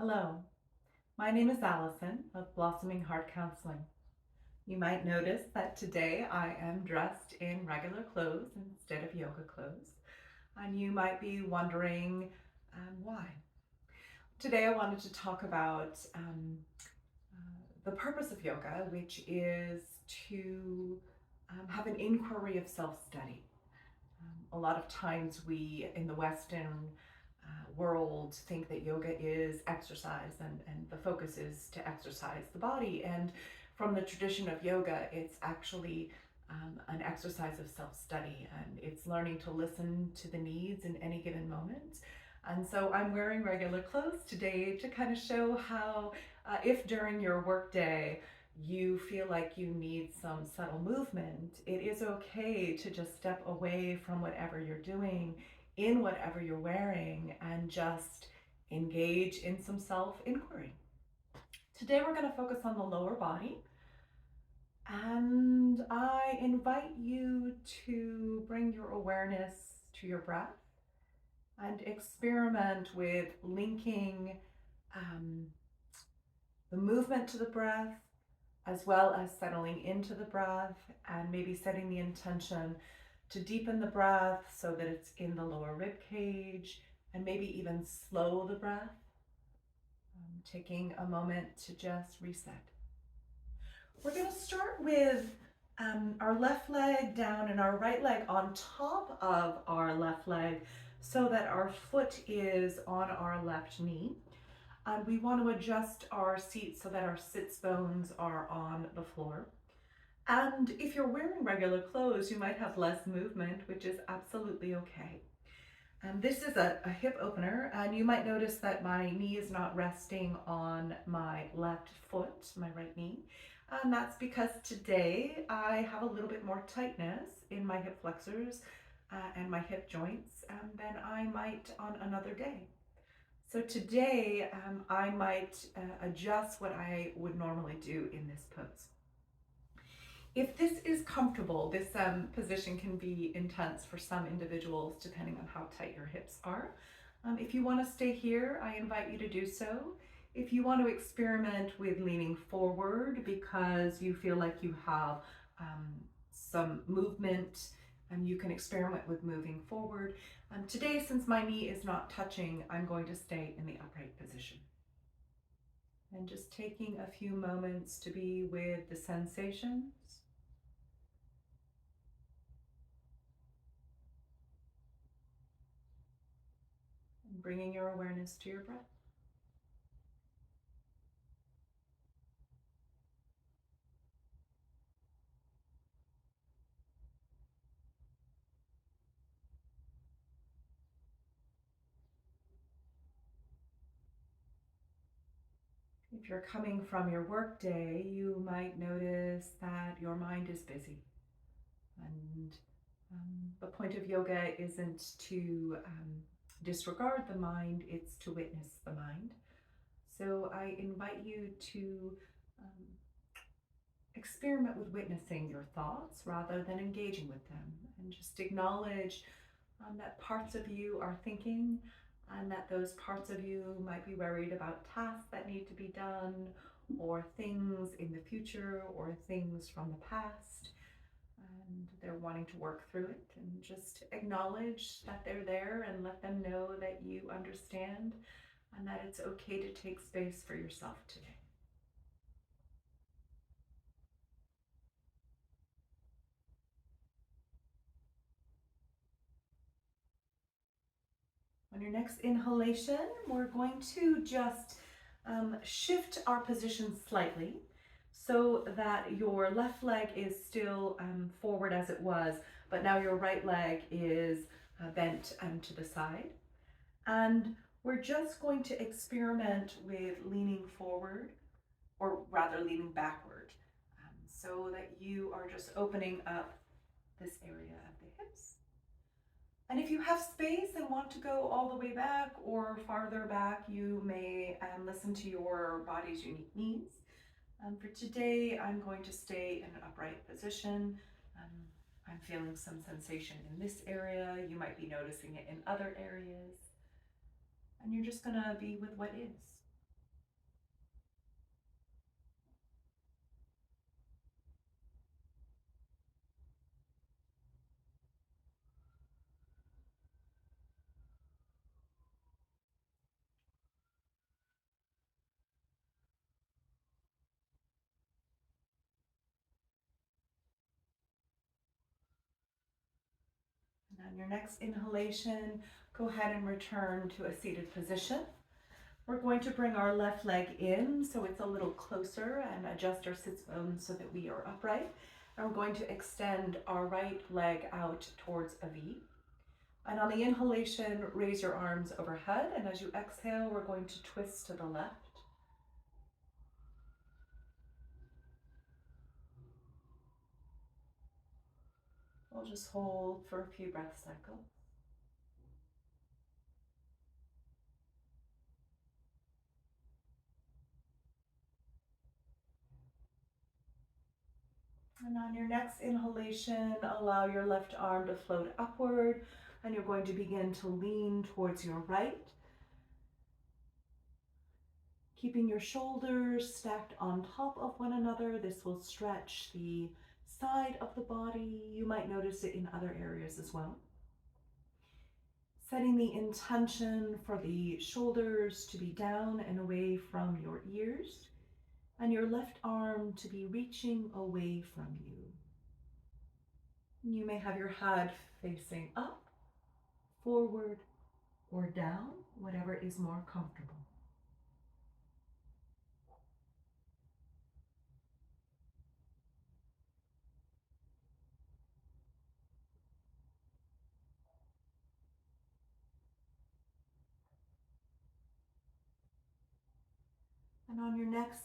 Hello, my name is Allison of Blossoming Heart Counseling. You might notice that today I am dressed in regular clothes instead of yoga clothes, and you might be wondering why. Today I wanted to talk about the purpose of yoga, which is to have an inquiry of self-study. A lot of times we in the Western world think that yoga is exercise and the focus is to exercise the body. And from the tradition of yoga, it's actually an exercise of self-study, and it's learning to listen to the needs in any given moment. And so I'm wearing regular clothes today to kind of show how if during your workday you feel like you need some subtle movement, it is okay to just step away from whatever you're doing in whatever you're wearing and just engage in some self-inquiry. Today we're going to focus on the lower body, and I invite you to bring your awareness to your breath and experiment with linking um, the movement to the breath as well as settling into the breath, and maybe setting the intention to deepen the breath so that it's in the lower rib cage, and maybe even slow the breath, taking a moment to just reset. We're going to start with our left leg down and our right leg on top of our left leg so that our foot is on our left knee. And we want to adjust our seat so that our sits bones are on the floor. And if you're wearing regular clothes, you might have less movement, which is absolutely okay. And this is a hip opener, and you might notice that my knee is not resting on my left foot, my right knee. And that's because today I have a little bit more tightness in my hip flexors and my hip joints than I might on another day. So today I might adjust what I would normally do in this pose. If this is comfortable, this position can be intense for some individuals depending on how tight your hips are. If you want to stay here, I invite you to do so. If you want to experiment with leaning forward because you feel like you have some movement, and you can experiment with moving forward. Today, since my knee is not touching, I'm going to stay in the upright position. And just taking a few moments to be with the sensations. And bringing your awareness to your breath. If you're coming from your work day, you might notice that your mind is busy. And the point of yoga isn't to disregard the mind, it's to witness the mind. So I invite you to experiment with witnessing your thoughts rather than engaging with them, and just acknowledge that parts of you are thinking, and that those parts of you might be worried about tasks that need to be done, or things in the future, or things from the past, and they're wanting to work through it. And just acknowledge that they're there and let them know that you understand and that it's okay to take space for yourself today. On your next inhalation, we're going to just shift our position slightly so that your left leg is still forward as it was, but now your right leg is bent to the side. And we're just going to experiment with leaning forward, or rather leaning backward, so that you are just opening up this area of the hips. And if you have space and want to go all the way back or farther back, you may listen to your body's unique needs. For today, I'm going to stay in an upright position. I'm feeling some sensation in this area. You might be noticing it in other areas. And you're just going to be with what is. On your next inhalation, go ahead and return to a seated position. We're going to bring our left leg in so it's a little closer and adjust our sits bones so that we are upright. And we're going to extend our right leg out towards a V. And on the inhalation, raise your arms overhead. And as you exhale, we're going to twist to the left. We'll just hold for a few breath cycles. And on your next inhalation, allow your left arm to float upward, and you're going to begin to lean towards your right, keeping your shoulders stacked on top of one another. This will stretch the side of the body. You might notice it in other areas as well. Setting the intention for the shoulders to be down and away from your ears, and your left arm to be reaching away from you. You may have your head facing up, forward, or down, whatever is more comfortable. And on your next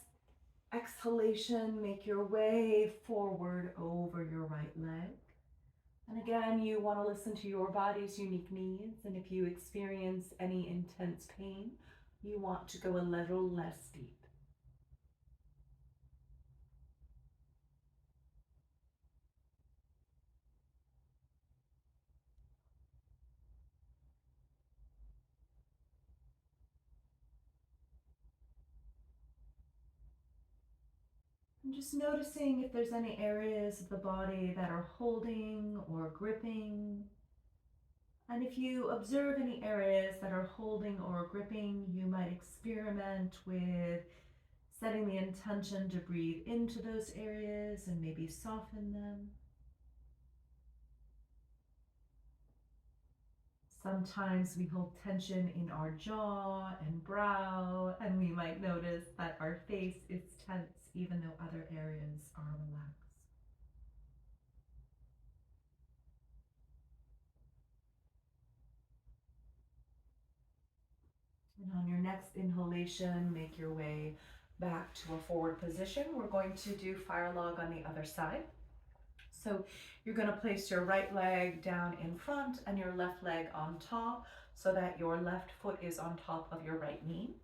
exhalation, make your way forward over your right leg. And again, you want to listen to your body's unique needs. And if you experience any intense pain, you want to go a little less deep. And just noticing if there's any areas of the body that are holding or gripping. And if you observe any areas that are holding or gripping, you might experiment with setting the intention to breathe into those areas and maybe soften them. Sometimes we hold tension in our jaw and brow, and we might notice that our face is tense even though other areas are relaxed. And on your next inhalation, make your way back to a forward position. We're going to do fire log on the other side. So you're going to place your right leg down in front and your left leg on top so that your left foot is on top of your right knee.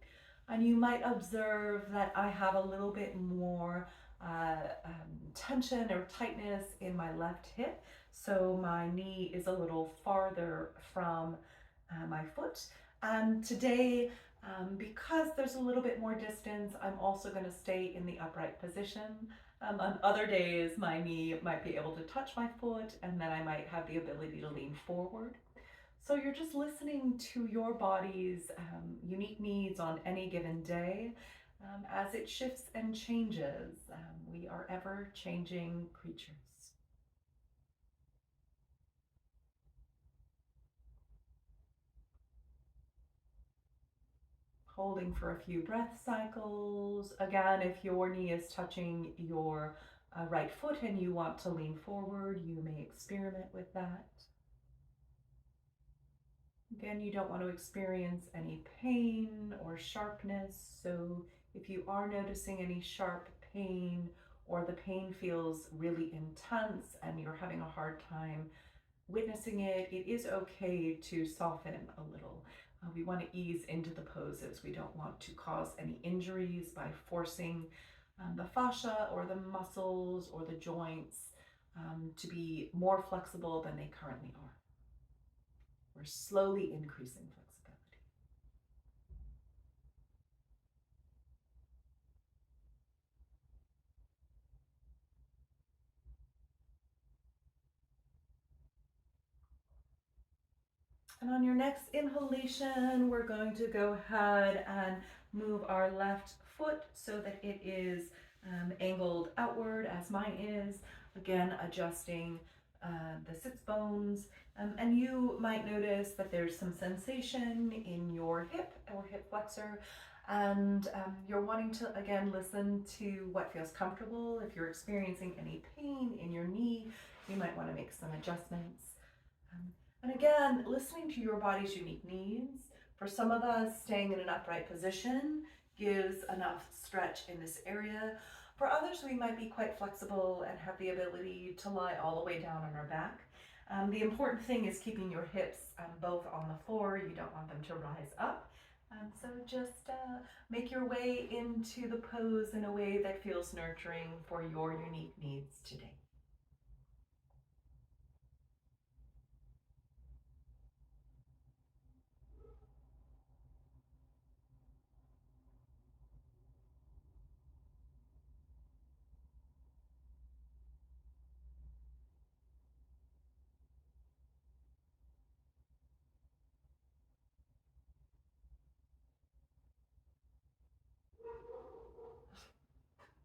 And you might observe that I have a little bit more tension or tightness in my left hip. So my knee is a little farther from my foot. And today, because there's a little bit more distance, I'm also going to stay in the upright position. On other days, my knee might be able to touch my foot, and then I might have the ability to lean forward. So you're just listening to your body's unique needs on any given day as it shifts and changes. We are ever changing creatures. Holding for a few breath cycles. Again, if your knee is touching your right foot and you want to lean forward, you may experiment with that. Again, you don't want to experience any pain or sharpness. So if you are noticing any sharp pain or the pain feels really intense and you're having a hard time witnessing it, it is okay to soften a little. We want to ease into the poses. We don't want to cause any injuries by forcing the fascia or the muscles or the joints to be more flexible than they currently are. We're slowly increasing flexibility. And on your next inhalation, we're going to go ahead and move our left foot so that it is angled outward as mine is. Again, adjusting the sits bones And you might notice that there's some sensation in your hip or hip flexor, and you're wanting to again listen to what feels comfortable. If you're experiencing any pain in your knee, you might want to make some adjustments. Um, and again, listening to your body's unique needs. For some of us, staying in an upright position gives enough stretch in this area. For others, we might be quite flexible and have the ability to lie all the way down on our back. The important thing is keeping your hips both on the floor. You don't want them to rise up. So just make your way into the pose in a way that feels nurturing for your unique needs today.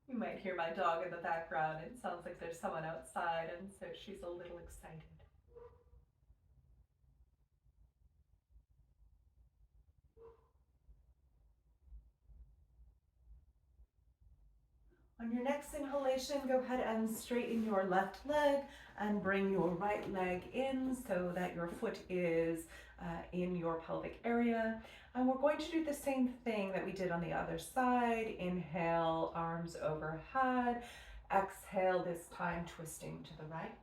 You might hear my dog in the background. It sounds like there's someone outside, and so she's a little excited. On your next inhalation, go ahead and straighten your left leg and bring your right leg in so that your foot is in your pelvic area. And we're going to do the same thing that we did on the other side. Inhale, arms overhead. Exhale, this time twisting to the right.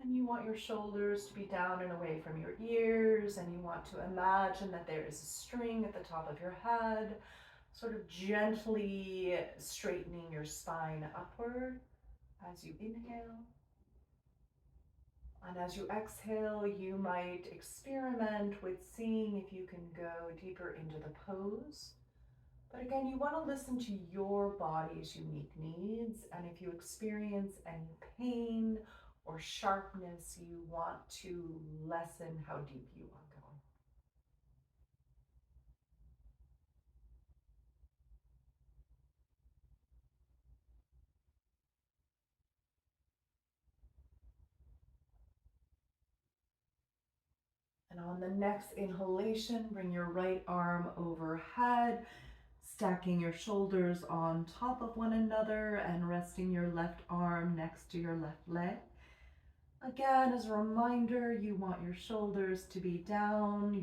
And you want your shoulders to be down and away from your ears, and you want to imagine that there is a string at the top of your head, sort of gently straightening your spine upward as you inhale. And as you exhale, you might experiment with seeing if you can go deeper into the pose. But again, you want to listen to your body's unique needs, and if you experience any pain or sharpness, you want to lessen how deep you are going. And on the next inhalation, bring your right arm overhead, stacking your shoulders on top of one another and resting your left arm next to your left leg. Again, as a reminder, you want your shoulders to be down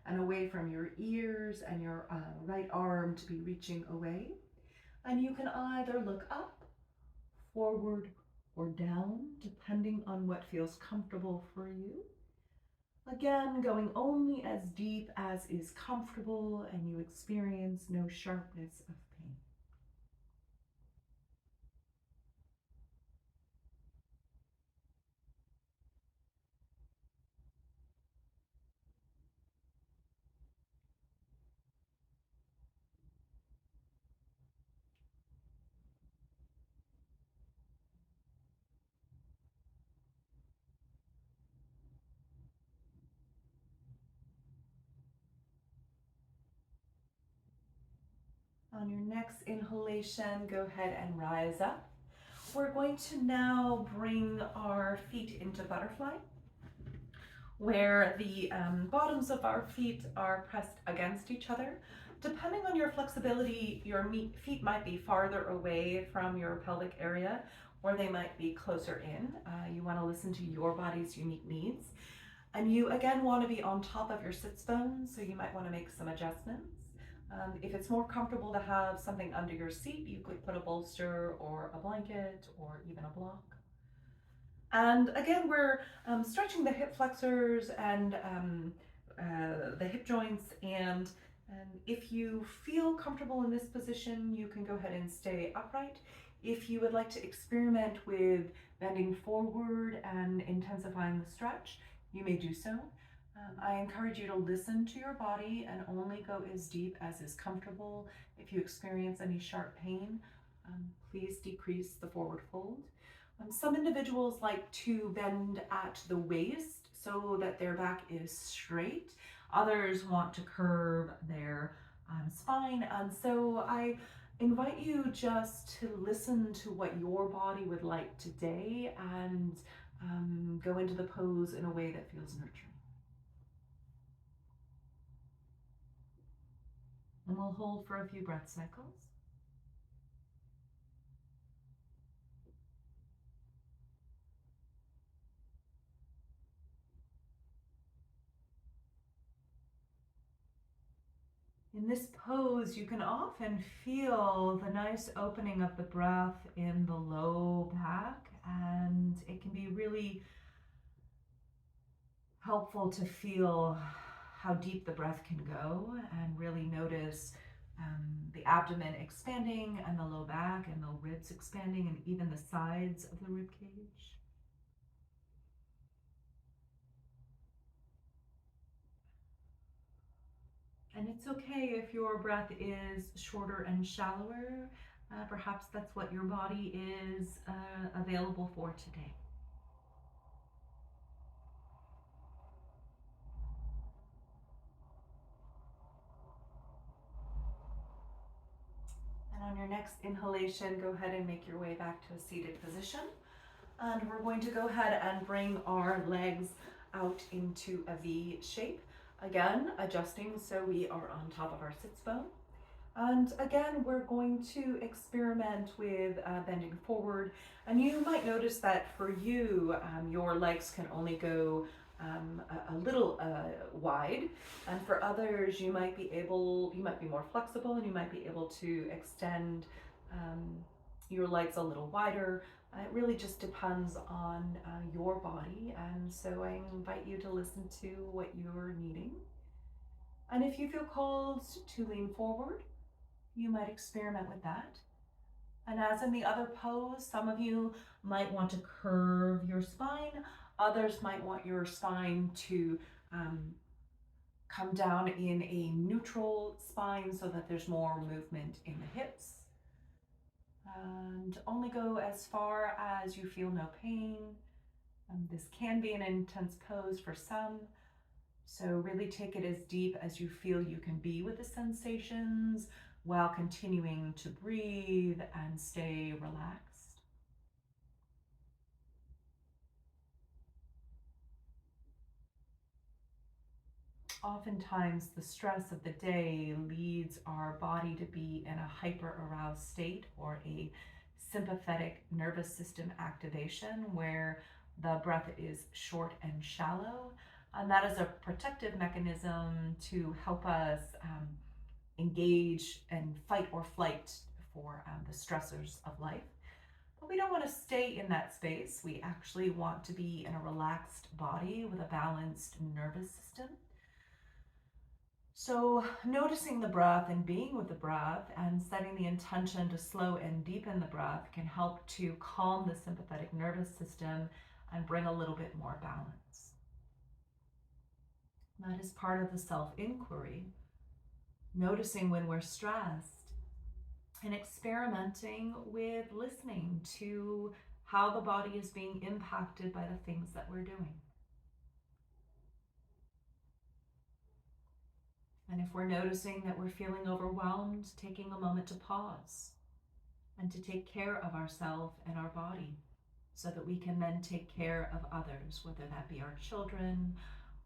and away from your ears, and your right arm to be reaching away. And you can either look up, forward, or down, depending on what feels comfortable for you. Again, going only as deep as is comfortable and you experience no sharpness of pain. On your next inhalation, go ahead and rise up. We're going to now bring our feet into butterfly, where the bottoms of our feet are pressed against each other. Depending on your flexibility, your feet might be farther away from your pelvic area, or they might be closer in. You want to listen to your body's unique needs. And you again want to be on top of your sits bones, so you might want to make some adjustments. If it's more comfortable to have something under your seat, you could put a bolster or a blanket or even a block. And again, we're stretching the hip flexors and the hip joints. And if you feel comfortable in this position, you can go ahead and stay upright. If you would like to experiment with bending forward and intensifying the stretch, you may do so. I encourage you to listen to your body and only go as deep as is comfortable. If you experience any sharp pain, please decrease the forward fold. Some individuals like to bend at the waist so that their back is straight. Others want to curve their spine. And so I invite you just to listen to what your body would like today and go into the pose in a way that feels nurturing. And we'll hold for a few breath cycles. In this pose, you can often feel the nice opening of the breath in the low back, and it can be really helpful to feel how deep the breath can go and really notice the abdomen expanding and the low back and the ribs expanding and even the sides of the rib cage. And it's okay if your breath is shorter and shallower. Perhaps that's what your body is available for today. And on your next inhalation, go ahead and make your way back to a seated position. And we're going to go ahead and bring our legs out into a V shape. Again, adjusting so we are on top of our sits bone. And again, we're going to experiment with bending forward. And you might notice that for you, your legs can only go a little wide. And for others, you might be more flexible and you might be able to extend your legs a little wider. It really just depends on your body. And so I invite you to listen to what you're needing. And if you feel called to lean forward, you might experiment with that. And as in the other pose, some of you might want to curve your spine. Others might want your spine to come down in a neutral spine so that there's more movement in the hips. And only go as far as you feel no pain. This can be an intense pose for some. So really take it as deep as you feel you can be with the sensations while continuing to breathe and stay relaxed. Oftentimes, the stress of the day leads our body to be in a hyper-aroused state or a sympathetic nervous system activation where the breath is short and shallow. And that is a protective mechanism to help us engage in fight or flight for the stressors of life. But we don't want to stay in that space. We actually want to be in a relaxed body with a balanced nervous system. So noticing the breath and being with the breath and setting the intention to slow and deepen the breath can help to calm the sympathetic nervous system and bring a little bit more balance. That is part of the self-inquiry. Noticing when we're stressed and experimenting with listening to how the body is being impacted by the things that we're doing. And if we're noticing that we're feeling overwhelmed, taking a moment to pause and to take care of ourselves and our body so that we can then take care of others, whether that be our children,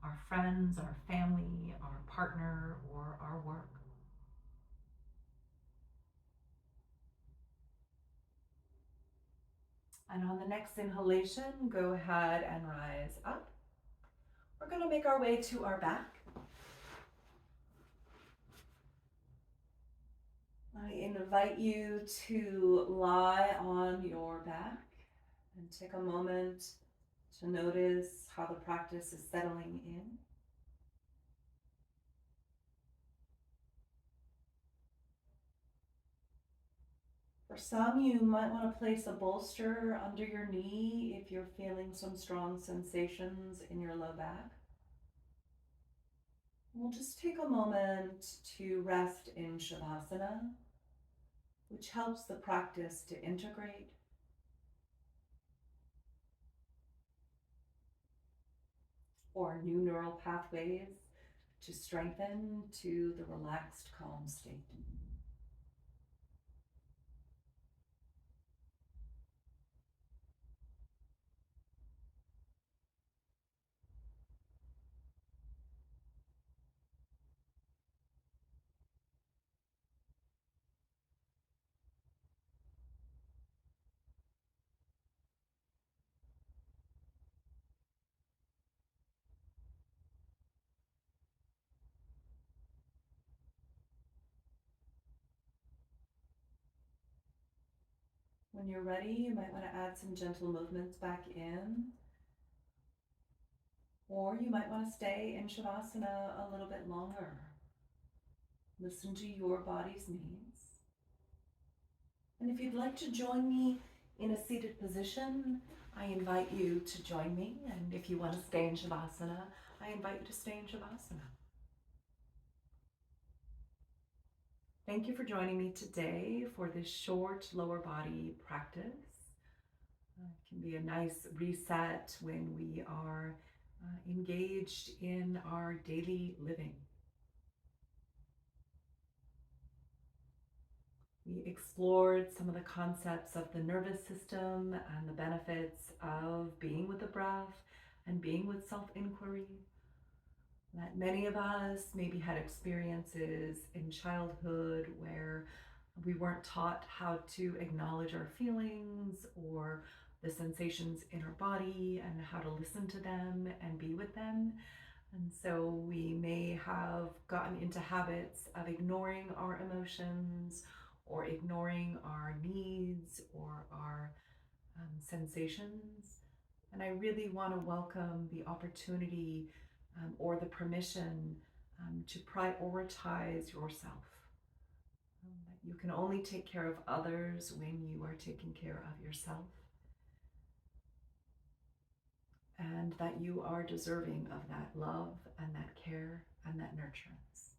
our friends, our family, our partner, or our work. And on the next inhalation, go ahead and rise up. We're going to make our way to our back. I invite you to lie on your back and take a moment to notice how the practice is settling in. For some, you might want to place a bolster under your knee if you're feeling some strong sensations in your low back. We'll just take a moment to rest in Shavasana, which helps the practice to integrate. Or new neural pathways to strengthen to the relaxed, calm state. When you're ready, you might want to add some gentle movements back in, or you might want to stay in Shavasana a little bit longer. Listen to your body's needs. And if you'd like to join me in a seated position, I invite you to join me. And if you want to stay in Shavasana, I invite you to stay in Shavasana. Thank you for joining me today for this short lower body practice. It can be a nice reset when we are engaged in our daily living. We explored some of the concepts of the nervous system and the benefits of being with the breath and being with self-inquiry. That many of us maybe had experiences in childhood where we weren't taught how to acknowledge our feelings or the sensations in our body and how to listen to them and be with them. And so we may have gotten into habits of ignoring our emotions or ignoring our needs or our sensations. And I really want to welcome the opportunity or the permission to prioritize yourself. That you can only take care of others when you are taking care of yourself. And that you are deserving of that love and that care and that nurturance.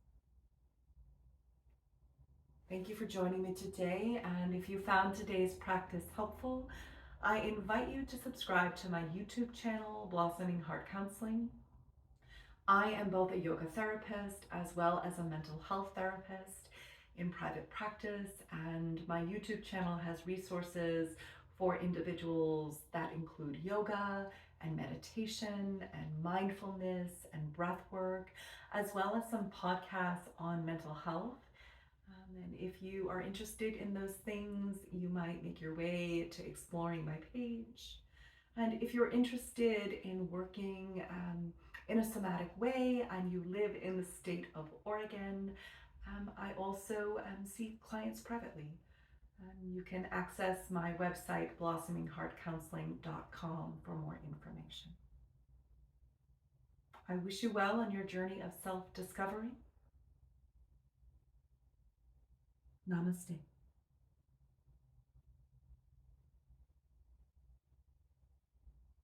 Thank you for joining me today. And if you found today's practice helpful, I invite you to subscribe to my YouTube channel, Blossoming Heart Counseling. I am both a yoga therapist as well as a mental health therapist in private practice, and my YouTube channel has resources for individuals that include yoga and meditation and mindfulness and breath work, as well as some podcasts on mental health. And if you are interested in those things, you might make your way to exploring my page. And if you're interested in working in a somatic way and you live in the state of Oregon, I also see clients privately. You can access my website, blossomingheartcounseling.com, for more information. I wish you well on your journey of self-discovery. Namaste.